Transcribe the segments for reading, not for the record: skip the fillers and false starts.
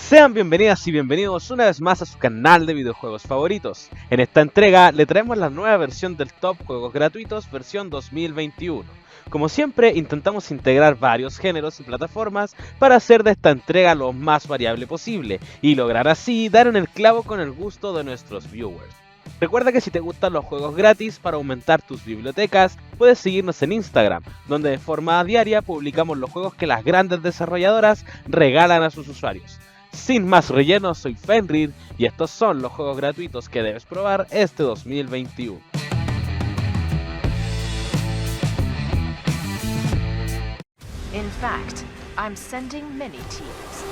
Sean bienvenidas y bienvenidos una vez más a su canal de videojuegos favoritos. En esta entrega le traemos la nueva versión del Top Juegos Gratuitos versión 2021. Como siempre, intentamos integrar varios géneros y plataformas para hacer de esta entrega lo más variable posible y lograr así dar en el clavo con el gusto de nuestros viewers. Recuerda que si te gustan los juegos gratis para aumentar tus bibliotecas, puedes seguirnos en Instagram, donde de forma diaria publicamos los juegos que las grandes desarrolladoras regalan a sus usuarios. Sin más relleno, soy Fenrir y estos son los juegos gratuitos que debes probar este 2021. In fact, I'm sending many teams.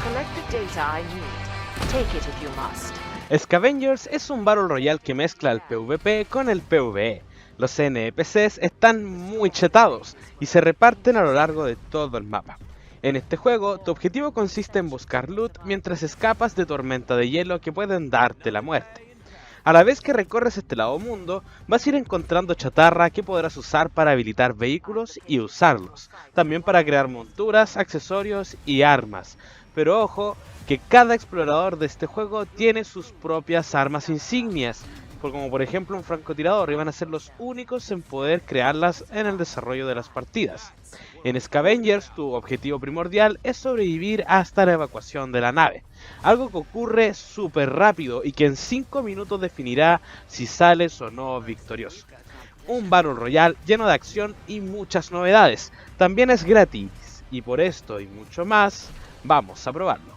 Collect the data I need. Take it if you must. Scavengers es un Battle Royale que mezcla el PvP con el PvE. Los NPCs están muy chetados y se reparten a lo largo de todo el mapa. En este juego, tu objetivo consiste en buscar loot mientras escapas de tormenta de hielo que pueden darte la muerte. A la vez que recorres este lado mundo, vas a ir encontrando chatarra que podrás usar para habilitar vehículos y usarlos, también para crear monturas, accesorios y armas. Pero ojo, que cada explorador de este juego tiene sus propias armas insignias, como por ejemplo un francotirador, y van a ser los únicos en poder crearlas en el desarrollo de las partidas. En Scavengers, tu objetivo primordial es sobrevivir hasta la evacuación de la nave, algo que ocurre súper rápido y que en 5 minutos definirá si sales o no victorioso. Un Battle Royale lleno de acción y muchas novedades, también es gratis, y por esto y mucho más, vamos a probarlo.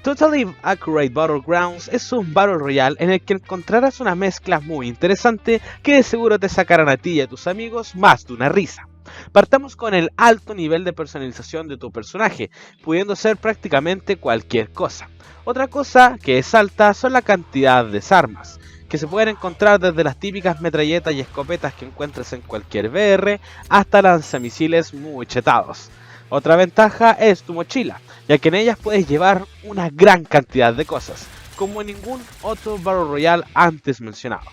Totally Accurate Battlegrounds es un Battle Royale en el que encontrarás una mezcla muy interesante que de seguro te sacarán a ti y a tus amigos más de una risa. Partamos con el alto nivel de personalización de tu personaje, pudiendo ser prácticamente cualquier cosa. Otra cosa que es alta son la cantidad de armas, que se pueden encontrar desde las típicas metralletas y escopetas que encuentres en cualquier VR hasta lanzamisiles muy chetados. Otra ventaja es tu mochila, ya que en ellas puedes llevar una gran cantidad de cosas, como en ningún otro Battle Royale antes mencionado.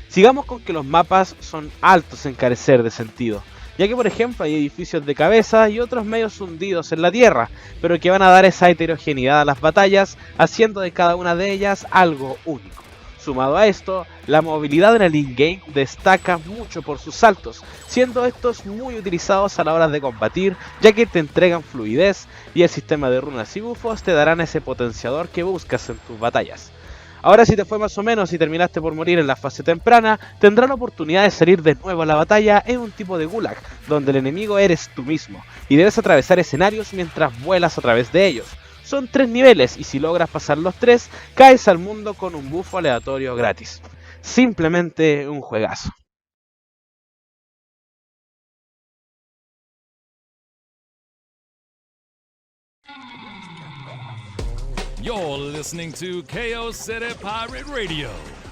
Sigamos con que los mapas son altos en carecer de sentido, ya que por ejemplo hay edificios de cabeza y otros medios hundidos en la tierra, pero que van a dar esa heterogeneidad a las batallas, haciendo de cada una de ellas algo único. Sumado a esto, la movilidad en el in-game destaca mucho por sus saltos, siendo estos muy utilizados a la hora de combatir, ya que te entregan fluidez y el sistema de runas y bufos te darán ese potenciador que buscas en tus batallas. Ahora, si te fue más o menos y terminaste por morir en la fase temprana, tendrás la oportunidad de salir de nuevo a la batalla en un tipo de gulag, donde el enemigo eres tú mismo, y debes atravesar escenarios mientras vuelas a través de ellos. Son 3 niveles y si logras pasar los 3, caes al mundo con un bufo aleatorio gratis. Simplemente un juegazo. You're listening to KO City Pirate Radio.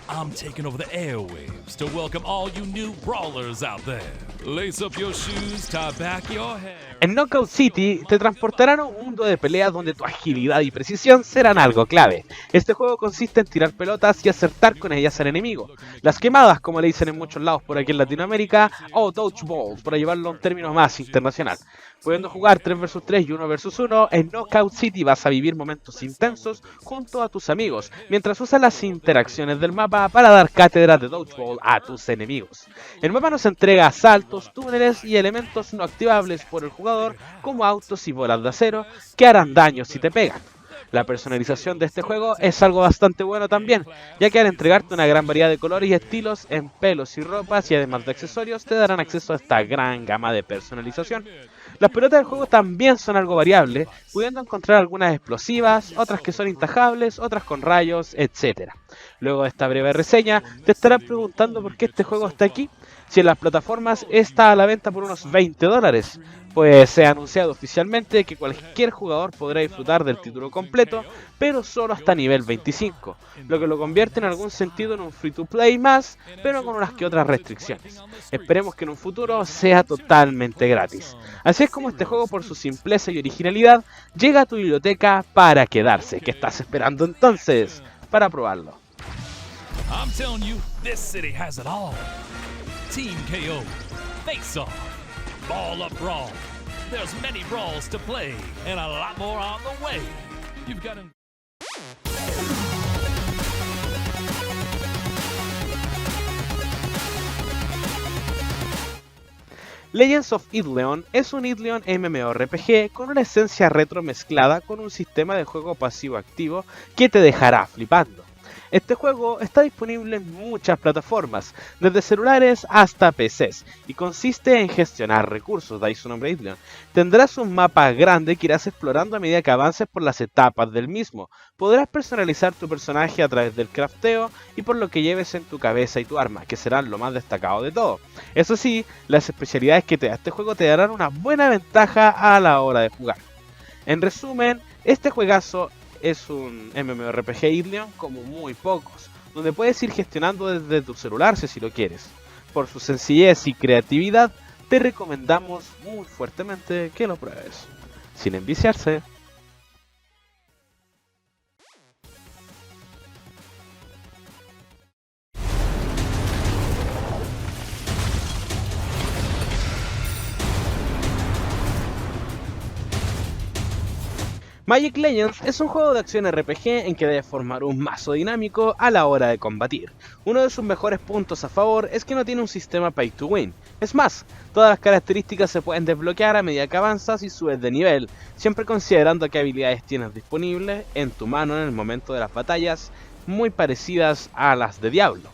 I'm taking over the airwaves to welcome all you new brawlers out there. Lace up your shoes, tie back your hair. En Knockout City te transportarán a un mundo de peleas donde tu agilidad y precisión serán algo clave. Este juego consiste en tirar pelotas y acertar con ellas al enemigo. Las quemadas, como le dicen en muchos lados por aquí en Latinoamérica, o dodgeballs, para llevarlo a un término más internacional. Pudiendo jugar 3 vs 3 y 1 vs 1, en Knockout City vas a vivir momentos intensos junto a tus amigos, mientras usas las interacciones del mapa para dar cátedra de dodgeball a tus enemigos. El mapa nos entrega saltos, túneles y elementos no activables por el jugador, como autos y bolas de acero, que harán daño si te pegan. La personalización de este juego es algo bastante bueno también, ya que al entregarte una gran variedad de colores y estilos en pelos y ropas y además de accesorios, te darán acceso a esta gran gama de personalización. Las pelotas del juego también son algo variables, pudiendo encontrar algunas explosivas, otras que son intajables, otras con rayos, etc. Luego de esta breve reseña, te estarás preguntando por qué este juego está aquí, si en las plataformas está a la venta por unos $20. Pues se ha anunciado oficialmente que cualquier jugador podrá disfrutar del título completo, pero solo hasta nivel 25, lo que lo convierte en algún sentido en un free to play más, pero con unas que otras restricciones. Esperemos que en un futuro sea totalmente gratis. Así es como este juego, por su simpleza y originalidad, llega a tu biblioteca para quedarse. ¿Qué estás esperando entonces para probarlo? I'm telling you, this city has it all. Team KO, Face Off, Ball Up Brawl. There's many brawls to play, and a lot more on the way. You've got to... Legends of Ithleon es un Ithleon MMORPG con una esencia retro mezclada con un sistema de juego pasivo-activo que te dejará flipando. Este juego está disponible en muchas plataformas, desde celulares hasta PCs, y consiste en gestionar recursos, de ahí su nombre Ithleon. Tendrás un mapa grande que irás explorando a medida que avances por las etapas del mismo. Podrás personalizar tu personaje a través del crafteo y por lo que lleves en tu cabeza y tu arma, que serán lo más destacado de todo. Eso sí, las especialidades que te da este juego te darán una buena ventaja a la hora de jugar. En resumen, este juegazo es un MMORPG Ithleon como muy pocos, donde puedes ir gestionando desde tu celular si lo quieres. Por su sencillez y creatividad, te recomendamos muy fuertemente que lo pruebes, sin enviciarse. Magic Legends es un juego de acción RPG en que debes formar un mazo dinámico a la hora de combatir. Uno de sus mejores puntos a favor es que no tiene un sistema pay to win. Es más, todas las características se pueden desbloquear a medida que avanzas y subes de nivel, siempre considerando qué habilidades tienes disponibles en tu mano en el momento de las batallas, muy parecidas a las de Diablo.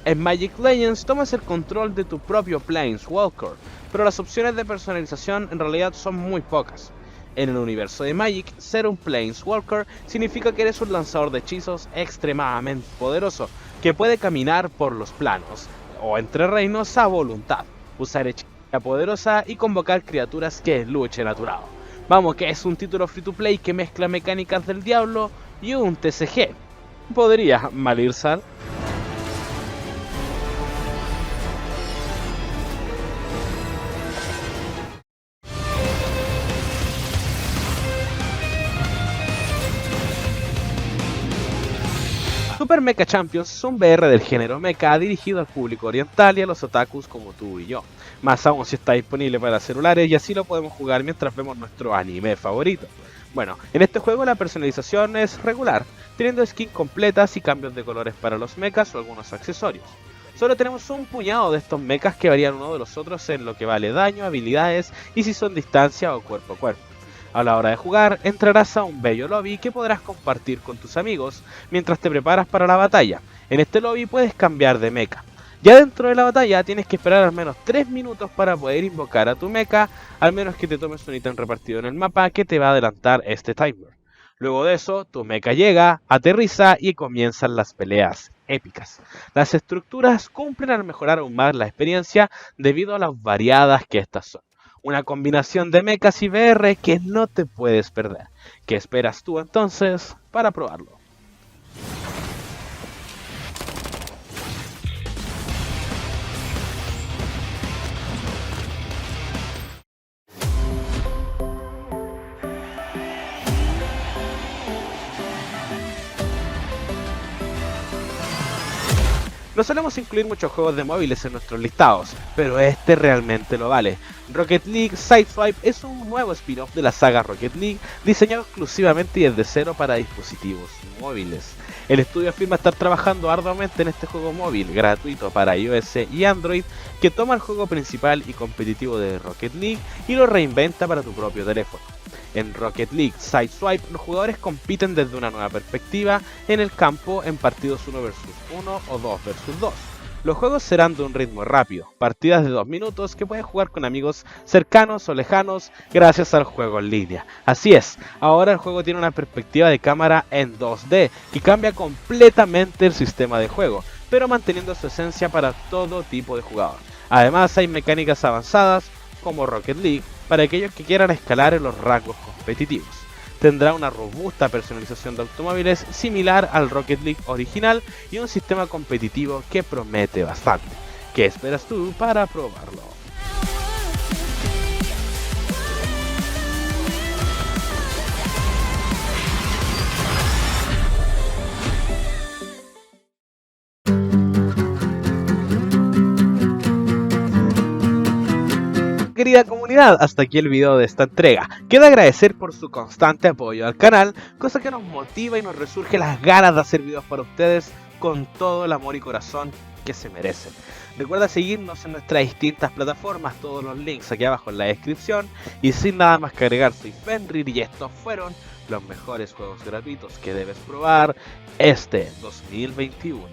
En Magic Legends tomas el control de tu propio Planeswalker, pero las opciones de personalización en realidad son muy pocas. En el universo de Magic, ser un Planeswalker significa que eres un lanzador de hechizos extremadamente poderoso, que puede caminar por los planos, o entre reinos a voluntad, usar hechicería poderosa y convocar criaturas que luchen a tu lado. Vamos, que es un título free to play que mezcla mecánicas del diablo y un TCG. ¿Podría mal ir, Sal? Super Mecha Champions es un VR del género mecha dirigido al público oriental y a los otakus como tú y yo. Más aún si está disponible para celulares y así lo podemos jugar mientras vemos nuestro anime favorito. Bueno, en este juego la personalización es regular, teniendo skins completas y cambios de colores para los mechas o algunos accesorios. Solo tenemos un puñado de estos mechas que varían uno de los otros en lo que vale daño, habilidades y si son distancia o cuerpo a cuerpo. A la hora de jugar, entrarás a un bello lobby que podrás compartir con tus amigos mientras te preparas para la batalla. En este lobby puedes cambiar de mecha. Ya dentro de la batalla tienes que esperar al menos 3 minutos para poder invocar a tu mecha, al menos que te tomes un ítem repartido en el mapa que te va a adelantar este timer. Luego de eso, tu mecha llega, aterriza y comienzan las peleas épicas. Las estructuras cumplen al mejorar aún más la experiencia debido a las variadas que estas son. Una combinación de mechas y VR que no te puedes perder. ¿Qué esperas tú entonces para probarlo? No solemos incluir muchos juegos de móviles en nuestros listados, pero este realmente lo vale. Rocket League Sideswipe es un nuevo spin-off de la saga Rocket League, diseñado exclusivamente y desde cero para dispositivos móviles. El estudio afirma estar trabajando arduamente en este juego móvil, gratuito para iOS y Android, que toma el juego principal y competitivo de Rocket League y lo reinventa para tu propio teléfono. En Rocket League Sideswipe, los jugadores compiten desde una nueva perspectiva en el campo en partidos 1 vs 1 o 2 vs 2. Los juegos serán de un ritmo rápido, partidas de 2 minutos que puedes jugar con amigos cercanos o lejanos gracias al juego en línea. Así es, ahora el juego tiene una perspectiva de cámara en 2D y cambia completamente el sistema de juego, pero manteniendo su esencia para todo tipo de jugador. Además hay mecánicas avanzadas como Rocket League para aquellos que quieran escalar en los rangos competitivos. Tendrá una robusta personalización de automóviles similar al Rocket League original y un sistema competitivo que promete bastante. ¿Qué esperas tú para probarlo? Querida comunidad, hasta aquí el video de esta entrega. Queda agradecer por su constante apoyo al canal, cosa que nos motiva y nos resurge las ganas de hacer videos para ustedes con todo el amor y corazón que se merecen. Recuerda seguirnos en nuestras distintas plataformas, todos los links aquí abajo en la descripción. Y sin nada más que agregar, soy Fenrir y estos fueron los mejores juegos gratuitos que debes probar este 2021.